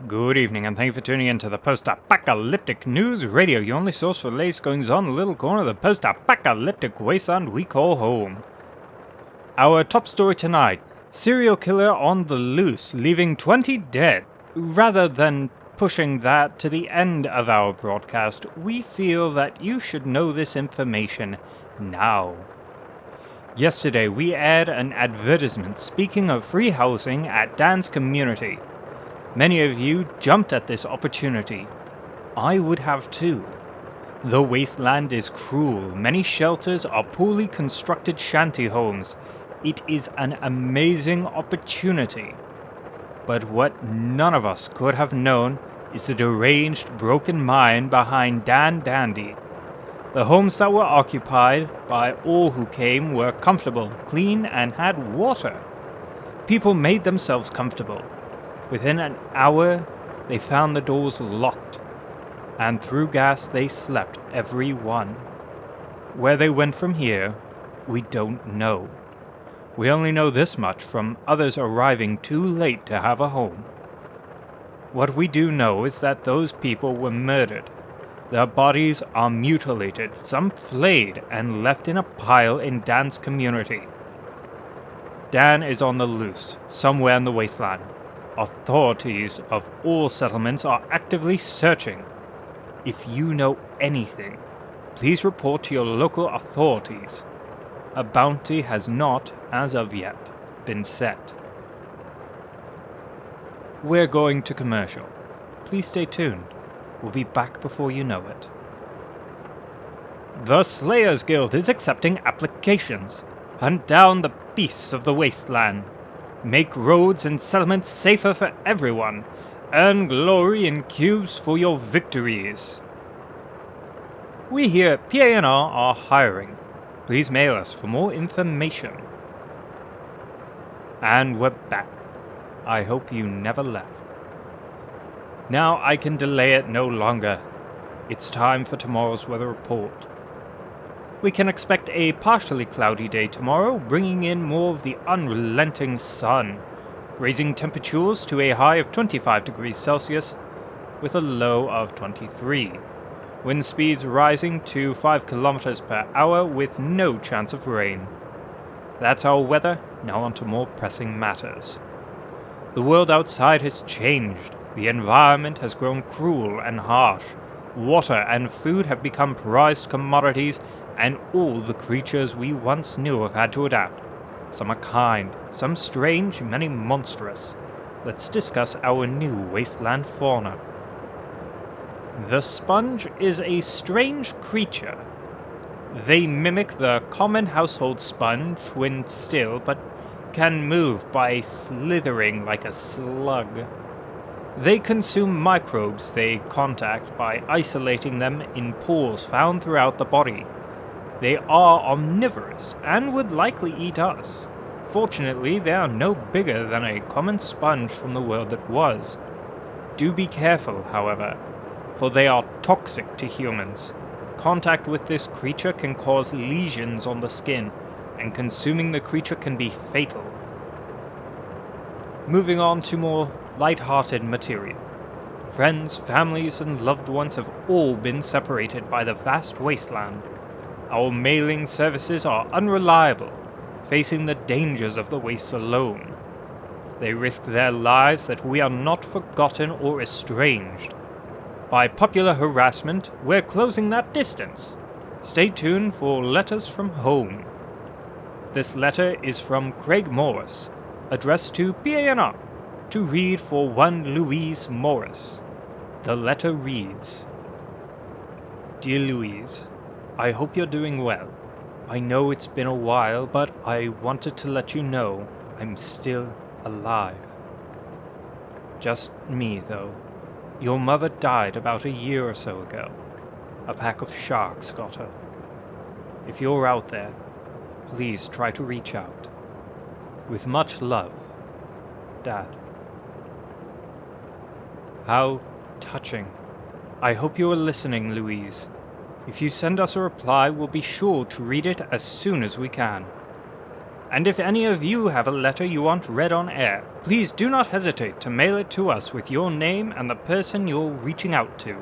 Good evening, and thank you for tuning in to the Post-Apocalyptic News Radio, your only source for the latest goings-on in the little corner of the post-apocalyptic wasteland we call home. Our top story tonight, serial killer on the loose, leaving 20 dead. Rather than pushing that to the end of our broadcast, we feel that you should know this information now. Yesterday, we aired an advertisement speaking of free housing at Dan's community. Many of you jumped at this opportunity. I would have too. The wasteland is cruel. Many shelters are poorly constructed shanty homes. It is an amazing opportunity. But what none of us could have known is the deranged, broken mind behind Dan Dandy. The homes that were occupied by all who came were comfortable, clean, and had water. People made themselves comfortable. Within an hour, they found the doors locked, and through gas they slept, every one. Where they went from here, we don't know. We only know this much from others arriving too late to have a home. What we do know is that those people were murdered. Their bodies are mutilated, some flayed and left in a pile in Dan's community. Dan is on the loose, somewhere in the wasteland. Authorities of all settlements are actively searching. If you know anything, please report to your local authorities. A bounty has not, as of yet, been set. We're going to commercial. Please stay tuned. We'll be back before you know it. The Slayers Guild is accepting applications. Hunt down the beasts of the wasteland. Make roads and settlements safer for everyone. Earn glory in cubes for your victories. We here at PANR are hiring. Please mail us for more information. And we're back. I hope you never left. Now I can delay it no longer. It's time for tomorrow's weather report. We can expect a partially cloudy day tomorrow, bringing in more of the unrelenting sun, raising temperatures to a high of 25 degrees Celsius with a low of 23. Wind speeds rising to 5 kilometers per hour with no chance of rain. That's our weather. Now on to more pressing matters. The world outside has changed. The environment has grown cruel and harsh. Water and food have become prized commodities, and all the creatures we once knew have had to adapt. Some are kind, some strange, many monstrous. Let's discuss our new wasteland fauna. The sponge is a strange creature. They mimic the common household sponge when still, but can move by slithering like a slug. They consume microbes they contact by isolating them in pores found throughout the body. They are omnivorous and would likely eat us. Fortunately, they are no bigger than a common sponge from the world that was. Do be careful, however, for they are toxic to humans. Contact with this creature can cause lesions on the skin, and consuming the creature can be fatal. Moving on to more light-hearted material. Friends, families, and loved ones have all been separated by the vast wasteland. Our mailing services are unreliable, facing the dangers of the wastes alone. They risk their lives that we are not forgotten or estranged. By popular harassment, we're closing that distance. Stay tuned for letters from home. This letter is from Craig Morris, addressed to PANR, to read for one Louise Morris. The letter reads, Dear Louise, I hope you're doing well. I know it's been a while, but I wanted to let you know I'm still alive. Just me, though. Your mother died about a year or so ago. A pack of sharks got her. If you're out there, please try to reach out. With much love, Dad. How touching. I hope you are listening, Louise. If you send us a reply, we'll be sure to read it as soon as we can. And if any of you have a letter you want read on air, please do not hesitate to mail it to us with your name and the person you're reaching out to.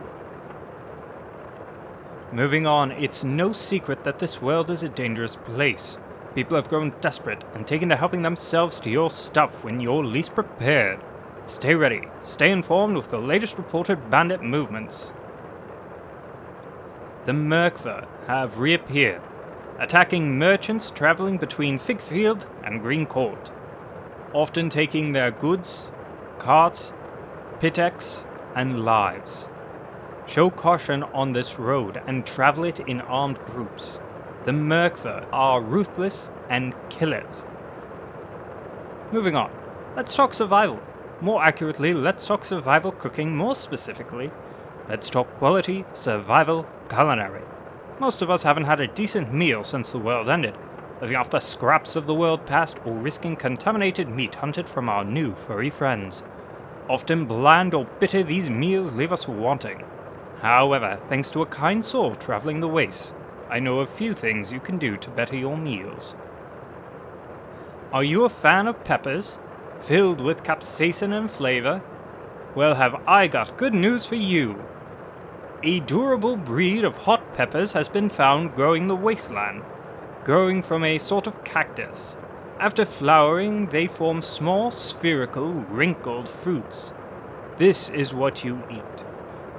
Moving on, it's no secret that this world is a dangerous place. People have grown desperate and taken to helping themselves to your stuff when you're least prepared. Stay ready, stay informed with the latest reported bandit movements. The Merkver have reappeared, attacking merchants traveling between Figfield and Green Court, often taking their goods, carts, pickaxe, and lives. Show caution on this road and travel it in armed groups. The Merkver are ruthless and killers. Moving on, let's talk survival. More accurately, let's talk survival cooking. More specifically, let's talk quality survival culinary. Most of us haven't had a decent meal since the world ended, living off the scraps of the world past or risking contaminated meat hunted from our new furry friends. Often bland or bitter, these meals leave us wanting. However, thanks to a kind soul traveling the wastes, I know a few things you can do to better your meals. Are you a fan of peppers, filled with capsaicin and flavor? Well, have I got good news for you. A durable breed of hot peppers has been found growing the wasteland, growing from a sort of cactus. After flowering, they form small, spherical, wrinkled fruits. This is what you eat.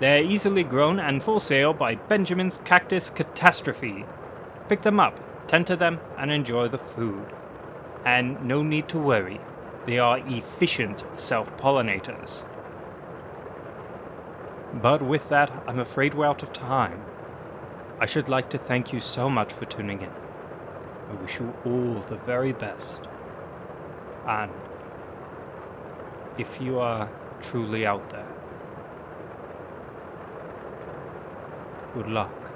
They are easily grown and for sale by Benjamin's Cactus Catastrophe. Pick them up, tend to them, and enjoy the food. And no need to worry, they are efficient self-pollinators. But with that, I'm afraid we're out of time. I should like to thank you so much for tuning in. I wish you all the very best. And if you are truly out there, good luck.